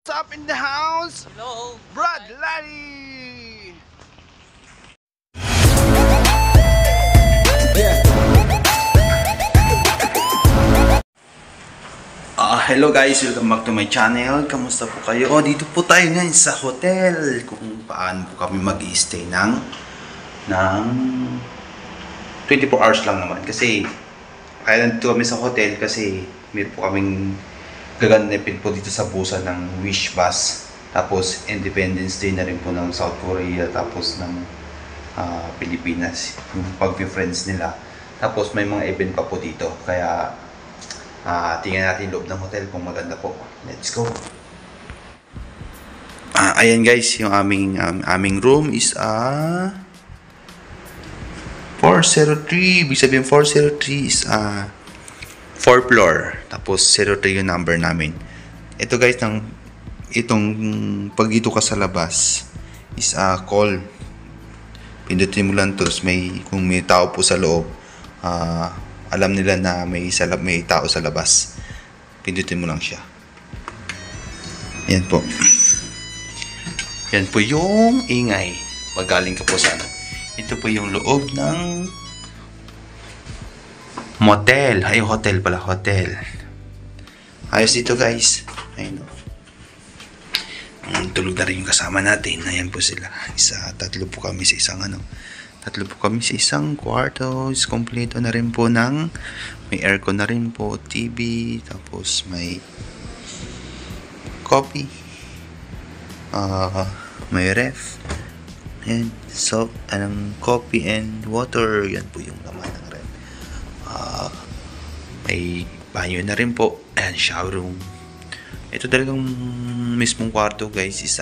Up in the house? Hello, Brad Larry! Hello guys, welcome back to my channel. Kamusta po kayo? Dito po tayo ngayon sa hotel. Kung paano po kami mag-i-stay ng 24 hours lang naman. Kasi kaya nandito kami sa hotel kasi meron po kaming gaganapin po dito sa Busan ng Wish Bus. Tapos Independence Day na rin po ng South Korea. Tapos ng Pilipinas. Yung pag-friends nila. Tapos may mga event pa po dito. Kaya tingnan natin loob ng hotel kung maganda po. Let's go. Ayan guys, yung aming room is 403. Ibig sabihin 403 is 4th floor. Tapos 03 yung number namin. Ito guys, itong pag dito ka sa labas is call. Pindutin mo lang to. Kung may tao po sa loob, alam nila na may tao sa labas. Pindutin mo lang siya. Yan po. Yan po yung ingay. Pagaling ka po sa ito po yung loob ng motel. Ay, hotel pala. Hotel. Ayos dito guys. Ayun o. Tulog na rin yung kasama natin. Ayan po sila. Tatlo po kami sa isang kwarto. Is kompleto na rin po ng may aircon na rin po, TV, tapos may coffee, may ref, and so coffee and water. Yan po yung laman ng ref. May banyo na rin po. Ayan, shower room. Ito talagang mismong kwarto guys is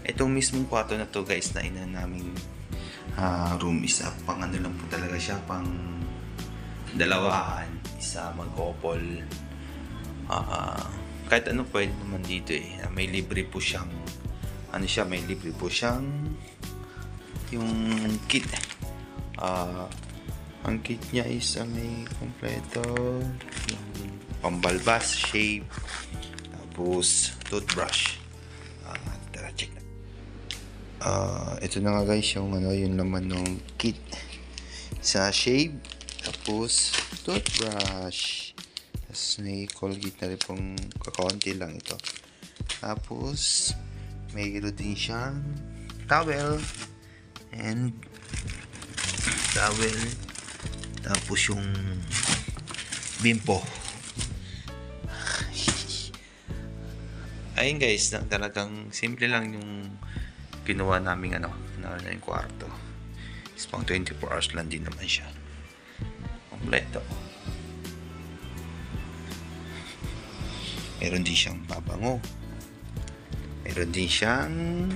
itong mismong kwarto na to guys na naming room is pang ano lang po talaga siya, pang dalawahan, isa mag-couple. Kahit ano pwede naman dito eh. May libre po siyang yung kit. Ang kit niya is may kompleto yung pambalbas, shave, tapos toothbrush. Tara, check na. Ito na nga guys yung laman ng kit. Sa shave, tapos toothbrush, tapos may Colgate na rin pong kakaunti lang ito. Tapos mayroon din siyang towel, tapos yung bimpo. Ayun guys, talagang simple lang yung ginawa naming na yung kwarto. Is pang 24 hours lang din naman siya. Kompleto. Meron din siyang babango. Meron din siyang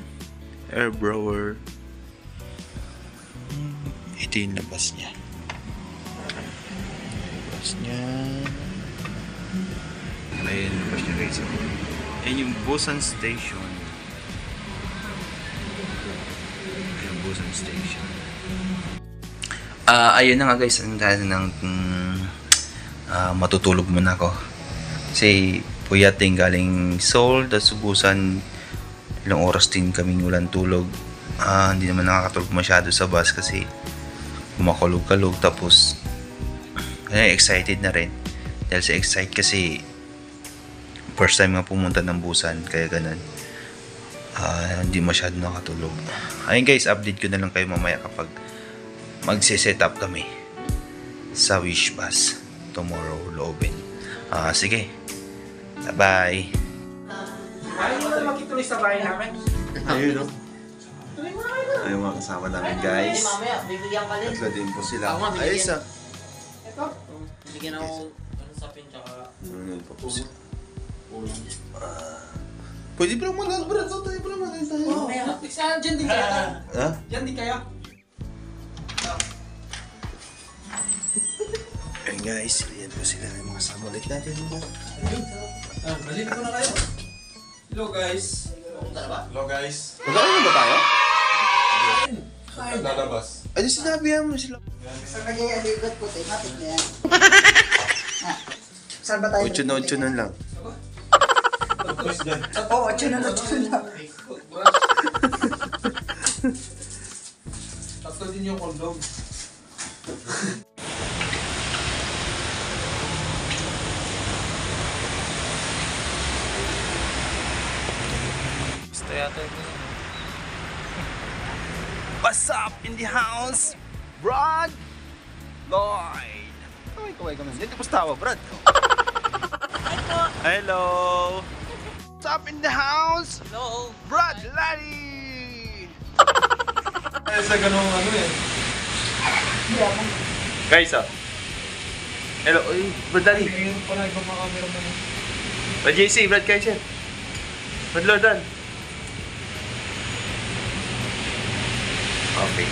air blower. Ito yung labas niya. Ayun yung labas niya guys. Ayun yung Busan Station. Ayun na nga guys, matutulog muna ako kasi puyating galing Seoul tapos Busan. Ilang oras din kaming walang tulog. Hindi naman nakakatulog masyado sa bus kasi kumakulog-kalog. Tapos excited na rin dahil sa excite kasi first time nga pumunta ng Busan, kaya ganun. Hindi masyado nakatulog. Ayun guys, update ko na lang kayo mamaya kapag magse-set up kami sa Wish Bus tomorrow, Loben. Sige, bye. Ayaw mo na makituloy sa bahay namin. Ayun o. Ayun mga kasama namin guys. Mamaya, bibigyan ka rin. Tatlo din po sila. Ayos Ito? Bigyan ako sa pin tsaka pwede pa naman nag-brad tayo pa naman tayo. Mamaya, dyan din kaya? Ha? Dyan din kaya? Ayun guys, ayan po sila yung mga kasama ulit natin. Balik ko na kayo. Hello guys. Hello guys. Magkakaroon na ba tayo? Lalabas. Ay, sinabi mo sila. Sa kanya yung likod puti, matik na yan. Saan ba tayo? Utsunon lang. Oo, tsunan lang. Tatlo din yung kondom. Gusto yata ito. What's up in the house? Brad Lloyd. Kaway ka man. Dito po tawa, Brad. Hello. What's up in the house? Hello. Brad Lloyd. Ay, sa ganung ano eh. Guys, hello. Uy, Brad Lloyd. Mayroon pa na ibang mga camera mo. Brad JC, Brad Kaiser. Brad Lloyd. Okay.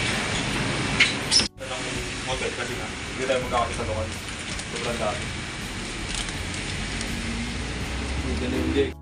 Motel kasi nga. Hindi tayo magkakati sa lokal. Sobrang dami. Hindi.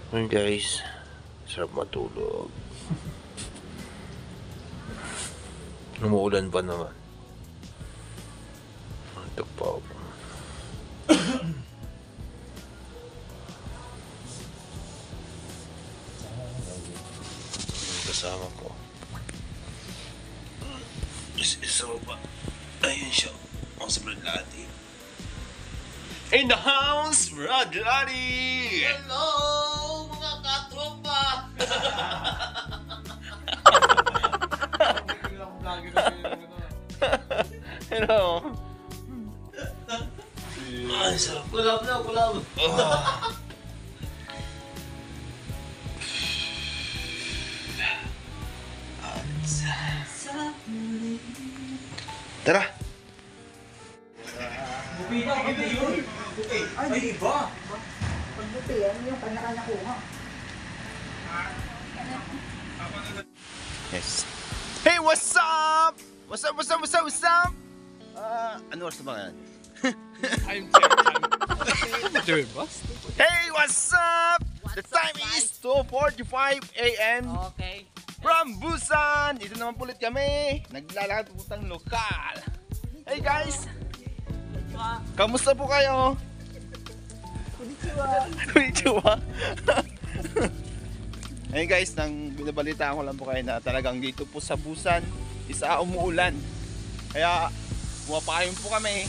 Ayun guys, sarap matulog. Umuulan pa naman. Ito pa ako. Yung kasama ko. Isa pa. Ayun siya. Ang sa Brad Lati. In the house, Brad Lati! Hello, mga katropa! Hello. Ay, sarap. Kulab na, kulab. Tara. Ay, iba. Pagbuti, ano yung kanya-kanya kuha? Yes. Hey, what's up? What's up? What's up? What's up? What's up? Ano oras na ba ngayon? Hey, what's up? The time is 2:45 a.m. Okay. from Busan. Dito naman ulit kami. Naglalakad pupuntang lokal. Hey guys. Kamusta po kayo? Konnichiwa. Hey guys, nang binabalitaan ko lang po kayo na talagang dito po sa Busan isa umuulan. Kaya pumapayong po kami.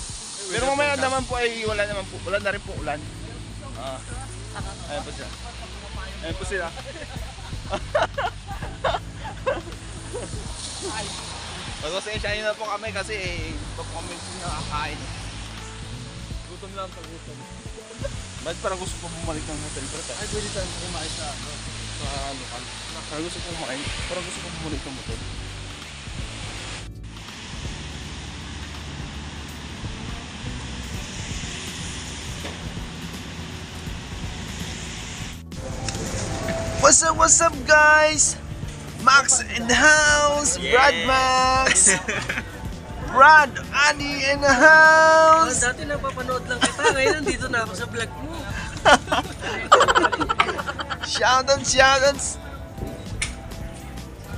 Pero mamaya naman po ay wala na rin po ulan. Ayan po sila. Ayan po sila. Pasensyahin na po kami kasi iba po kami nakakain. Gutom lang sa gutom. Ba't parang gusto ko bumalik ng hotel? Ay, pwede tayo kumain sa lokal. Parang gusto ko kumain. Parang gusto ko bumalik ng hotel. What's up guys? Max in the house! Brad Max! Brad Ani in the house! Dati napapanood lang kita, ngayon nandito na ako sa vlog mo. Shoutouts!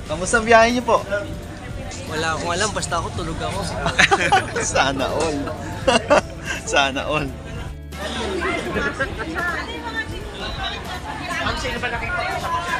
Kamusta ang biyahe niyo po? Wala akong alam, basta ako tulog ako. Sana all. Sana all. Ang sino ba nakita ko sa mga